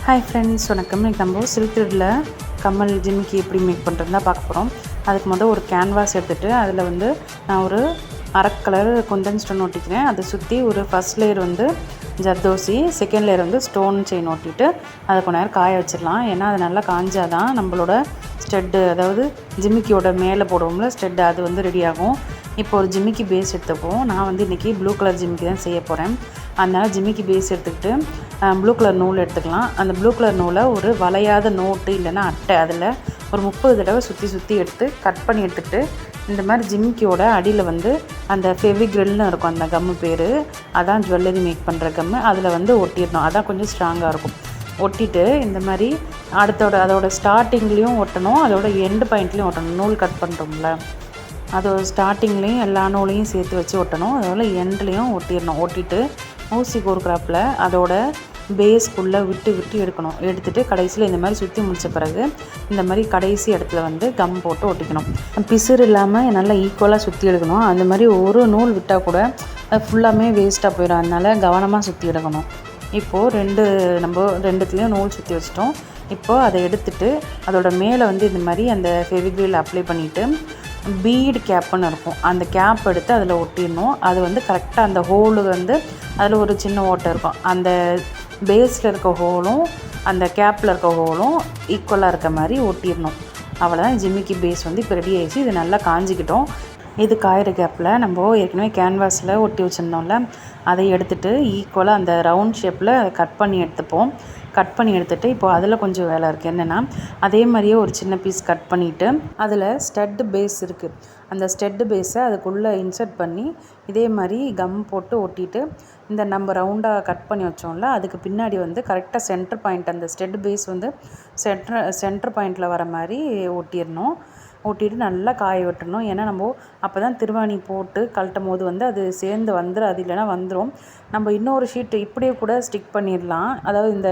Hi friends, வணக்கம். இன்றைக்கி நம்ம சில்க் த்ரெட்டில் கம்மல் ஜிமிக்கி எப்படி மேக் பண்ணுறதுனா பார்க்க போகிறோம். அதுக்கு முதல் ஒரு கேன்வாஸ் எடுத்துகிட்டு அதில் வந்து நான் ஒரு அரை கலர் குந்தன் ஸ்டோன் ஒட்டிக்கிறேன். அதை சுற்றி ஒரு ஃபஸ்ட் லேயர் வந்து ஜர்தோசி, செகண்ட் லேயர் வந்து ஸ்டோன் செயின் ஒட்டிட்டு அதை கொஞ்ச நேரம் காய வச்சிடலாம். ஏன்னா அது நல்லா காஞ்சாதான் நம்மளோட ஸ்டெட்டு, அதாவது ஜிமிக்கியோட மேலே போடுவோம்ல ஸ்டெட்டு, அது வந்து ரெடி ஆகும். இப்போ ஒரு ஜிமிக்கி பேஸ் எடுத்துப்போம். நான் வந்து இன்றைக்கி ப்ளூ கலர் ஜிமிக்கி தான் செய்ய போகிறேன். அதனால் ஜிமிக்கி பேஸ் எடுத்துக்கிட்டு ப்ளூ கலர் நூல் எடுத்துக்கலாம். அந்த ப்ளூ கலர் நூலை ஒரு வளையாத நோட்டு இல்லைன்னா அட்டை, அதில் ஒரு 30 தடவை சுற்றி எடுத்து கட் பண்ணி எடுத்துகிட்டு இந்த மாதிரி ஜிமிக்கியோட அடியில் வந்து அந்த ஃபெவிக்ரில்னு இருக்கும், அந்த கம்மு பேர், அதான் ஜுவல்லரி மேக் பண்ணுற கம்மு, அதில் வந்து ஒட்டிடணும். அதான் கொஞ்சம் ஸ்ட்ராங்காக இருக்கும். ஒட்டிட்டு இந்த மாதிரி அதோட ஸ்டார்டிங்லேயும் ஒட்டணும், அதோட எண்டு பாயிண்ட்லேயும் ஒட்டணும். நூல் கட் பண்ணுறோம்ல, அதோட ஸ்டார்டிங்லேயும் எல்லா நூலையும் சேர்த்து வச்சு ஒட்டணும். அதோட எண்ட்லேயும் ஒட்டிடணும். ஒட்டிட்டு ஊசி கோர்க்குறாப்பில் அதோட பேஸ்க்குள்ளே விட்டு எடுக்கணும். எடுத்துகிட்டு கடைசியில் இந்த மாதிரி சுற்றி முடித்த பிறகு இந்த மாதிரி கடைசி இடத்துல வந்து கம் போட்டு ஒட்டிக்கணும். பிசுறு இல்லாமல் நல்லா ஈக்குவலாக சுற்றி எடுக்கணும். அந்த மாதிரி ஒரு நூல் விட்டால் கூட அது ஃபுல்லாமே வேஸ்ட்டாக போயிடும். அதனால் கவனமாக சுற்றி எடுக்கணும். இப்போது நம்ம ரெண்டுத்துலேயும் நூல் சுற்றி வச்சிட்டோம். இப்போது அதை எடுத்துகிட்டு அதோட மேலே வந்து இந்த மாதிரி அந்த ஃபெவிக்ரில் அப்ளை பண்ணிவிட்டு பீடு கேப்புன்னு இருக்கும், அந்த கேப் எடுத்து அதில் ஒட்டிடணும். அது வந்து கரெக்டாக அந்த ஹோலு வந்து அதில் ஒரு சின்ன ஓட்டை இருக்கும், அந்த பேஸில் இருக்க ஹோலும் அந்த கேப்பில் இருக்க ஹோலும் ஈக்குவலாக இருக்க மாதிரி ஒட்டிடணும். அவ்வளோதான், ஜிமிக்கி பேஸ் வந்து இப்போ ரெடி ஆகிடுச்சு. இது நல்லா காஞ்சிக்கிட்டோம். இது காயிற கேப்பில் நம்ம ஏற்கனவே கேன்வாஸில் ஒட்டி வச்சுருந்தோம்ல, அதை எடுத்துகிட்டு ஈக்குவலாக அந்த ரவுண்ட் ஷேப்பில் கட் பண்ணி எடுத்துப்போம். கட் பண்ணி எடுத்துகிட்டு இப்போது அதில் கொஞ்சம் வேலை இருக்குது. என்னென்னா, அதே மாதிரியே ஒரு சின்ன பீஸ் கட் பண்ணிவிட்டு அதில் ஸ்டட்டு பேஸ் இருக்குது, அந்த ஸ்டட்டு பேஸை அதுக்குள்ளே இன்சர்ட் பண்ணி இதே மாதிரி கம் போட்டு ஒட்டிட்டு இந்த நம்ம ரவுண்டாக கட் பண்ணி வச்சோம்ல, அதுக்கு பின்னாடி வந்து கரெக்டாக சென்டர் பாயிண்ட், அந்த ஸ்டெட் பேஸ் வந்து சென்டர் பாயிண்டில் வர மாதிரி ஒட்டிடணும். ஒட்டிட்டு நல்லா காய விட்டுறணும். ஏன்னா நம்ம அப்போ தான் திருவாணி போட்டு கழட்டும் போது வந்து அது சேர்ந்து வந்துடும், அது இல்லைனா வந்துடும். நம்ம இன்னொரு ஷீட்டு இப்படியே கூட ஸ்டிக் பண்ணிடலாம், அதாவது இந்த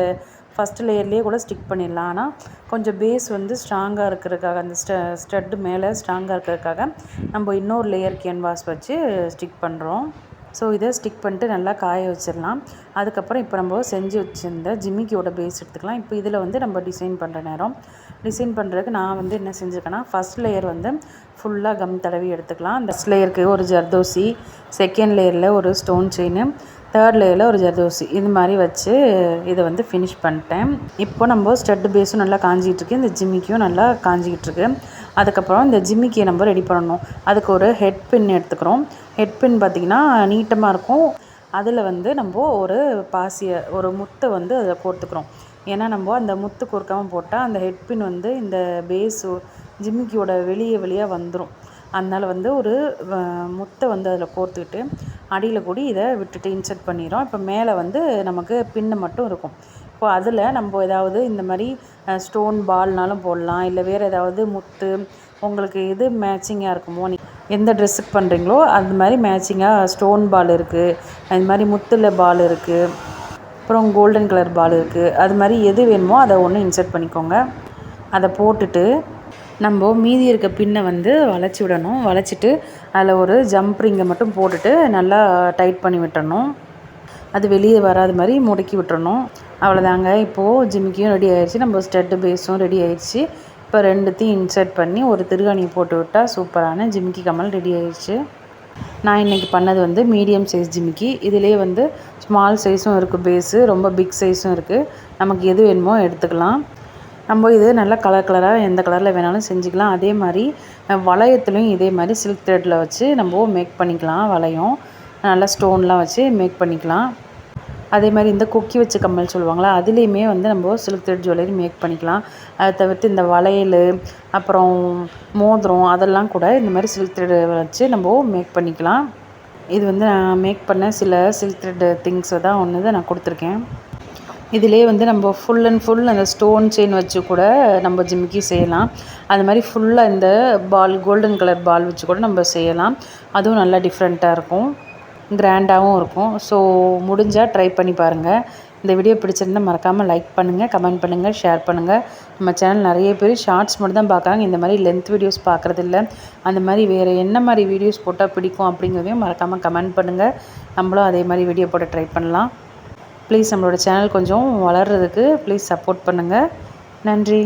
ஃபஸ்ட் லேயர்லேயே கூட ஸ்டிக் பண்ணிடலாம். ஆனால் கொஞ்சம் பேஸ் வந்து ஸ்ட்ராங்காக இருக்கிறதுக்காக, அந்த ஸ்டட்டு மேலே ஸ்ட்ராங்காக இருக்கிறதுக்காக நம்ம இன்னொரு லேயர் கேன்வாஸ் வச்சு ஸ்டிக் பண்ணுறோம். ஸோ இதை ஸ்டிக் பண்ணிட்டு நல்லா காய வச்சிடலாம். அதுக்கப்புறம் இப்போ நம்ம செஞ்சு வச்சுருந்த ஜிமிக்கியோட பேஸ் எடுத்துக்கலாம். இப்போ இதில் வந்து நம்ம டிசைன் பண்ணுறதுக்கு நான் வந்து என்ன செஞ்சுருக்கேன்னா, ஃபஸ்ட் லேயர் வந்து ஃபுல்லாக கம் தடவி எடுத்துக்கலாம். அந்த ஃபஸ்ட் லேயருக்கு ஒரு ஜர்தோசி, செகண்ட் லேயரில் ஒரு ஸ்டோன் செயின், தேர்ட் லேயரில் ஒரு ஜர்தோசி, இது மாதிரி வச்சு இதை வந்து ஃபினிஷ் பண்ணிட்டேன். இப்போ நம்ம ஸ்டட்டு பேஸும் நல்லா காஞ்சிகிட்ருக்கு, இந்த ஜிமிக்கியும் நல்லா காஞ்சிக்கிட்டுருக்கு. அதுக்கப்புறம் இந்த ஜிமிக்கியை நம்ம ரெடி பண்ணணும். அதுக்கு ஒரு ஹெட் பின் எடுத்துக்கிறோம். ஹெட் பின் பார்த்திங்கன்னா நீட்டமாக இருக்கும். அதில் வந்து நம்ம ஒரு முத்தை வந்து அதில் கோர்த்துக்கிறோம். ஏன்னா நம்ம அந்த முத்து கோர்க்காமல் போட்டால் அந்த ஹெட் பின் வந்து இந்த பேஸு ஜிமிக்கியோட வெளியாக வந்துடும். அதனால் வந்து ஒரு முத்தை வந்து அதில் கோர்த்துக்கிட்டு அடியில் கூடி இதை விட்டுட்டு இன்சர்ட் பண்ணிடுறோம். இப்போ மேலே வந்து நமக்கு பின்னு மட்டும் இருக்கும். இப்போ அதில் நம்ம ஏதாவது இந்த மாதிரி ஸ்டோன் பால்னாலும் போடலாம், இல்லை வேறு ஏதாவது முத்து உங்களுக்கு எது மேட்சிங்காக இருக்குமோ, எந்த ட்ரெஸ்ஸுக்கு பண்ணுறீங்களோ அது மாதிரி மேட்சிங்காக ஸ்டோன் பால் இருக்குது, அது மாதிரி முத்தில் பால் இருக்குது, அப்புறம் கோல்டன் கலர் பால் இருக்குது, அது மாதிரி எது வேணுமோ அதை ஒன்று இன்சர்ட் பண்ணிக்கோங்க. அதை போட்டுட்டு நம்ம மீதி இருக்க பின்னை வந்து வளைச்சி விடணும். வளைச்சிட்டு அதில் ஒரு ஜம்ப் ரிங்கை மட்டும் போட்டுட்டு நல்லா டைட் பண்ணி விட்டுறணும். அது வெளியே வராத மாதிரி முடக்கி விட்டுறணும். அவ்வளோதாங்க, இப்போது ஜிமிக்கியும் ரெடி ஆகிடுச்சு, நம்ம ஸ்டெட்டு பேஸும் ரெடி ஆகிடுச்சு. இப்போ ரெண்டுத்தையும் இன்சர்ட் பண்ணி ஒரு திருகாணியை போட்டு விட்டால் சூப்பரான ஜிமிக்கி கம்மல் ரெடி ஆகிடுச்சு. நான் இன்றைக்கி பண்ணது வந்து மீடியம் சைஸ் ஜிமிக்கி. இதிலே வந்து ஸ்மால் சைஸும் இருக்குது, பேஸு ரொம்ப பிக் சைஸும் இருக்குது. நமக்கு எது வேணுமோ எடுத்துக்கலாம். நம்ம இது நல்லா கலராக எந்த கலரில் வேணாலும் செஞ்சுக்கலாம். அதே மாதிரி வளையத்துலையும் இதே மாதிரி சில்க் த்ரெட்டில் வச்சு நம்ம மேக் பண்ணிக்கலாம். வளையம் நல்லா ஸ்டோன்லாம் வச்சு மேக் பண்ணிக்கலாம். அதே மாதிரி இந்த கொக்கி வச்ச கம்மல் சொல்லுவாங்களா, அதுலேயுமே வந்து நம்ம சில்க் த்ரெட் ஜுவல்லரி மேக் பண்ணிக்கலாம். அதை தவிர்த்து இந்த வளையல், அப்புறம் மோதிரம், அதெல்லாம் கூட இந்த மாதிரி சில்க் த்ரெட் வச்சு நம்ம மேக் பண்ணிக்கலாம். இது வந்து நான் மேக் பண்ண சில சில்க் த்ரெட் திங்ஸை தான் நான் கொடுத்துருக்கேன். இதிலே வந்து நம்ம ஃபுல் அண்ட் ஃபுல் அந்த ஸ்டோன் செயின் வச்சு கூட நம்ம ஜிமிக்கி செய்யலாம். அது மாதிரி ஃபுல்லாக இந்த கோல்டன் கலர் பால் வச்சு கூட நம்ம செய்யலாம். அதுவும் நல்லா டிஃப்ரெண்ட்டாக இருக்கும், கிராண்டாகவும் இருக்கும். ஸோ முடிஞ்சால் ட்ரை பண்ணி பாருங்கள். இந்த வீடியோ பிடிச்சிருந்தால் மறக்காமல் லைக் பண்ணுங்கள், கமெண்ட் பண்ணுங்கள், ஷேர் பண்ணுங்கள். நம்ம சேனல் நிறைய பேர் ஷார்ட்ஸ் மட்டும் தான் பார்க்குறாங்க, இந்த மாதிரி லென்த் வீடியோஸ் பார்க்குறதில்ல. அந்த மாதிரி வேறு என்ன மாதிரி வீடியோஸ் போட்டால் பிடிக்கும் அப்படிங்கிறதையும் மறக்காமல் கமெண்ட் பண்ணுங்கள். நம்மளும் அதே மாதிரி வீடியோ போட ட்ரை பண்ணலாம். ப்ளீஸ் நம்மளோட சேனல் கொஞ்சம் வளர்கிறதுக்கு ப்ளீஸ் சப்போர்ட் பண்ணுங்கள். நன்றி.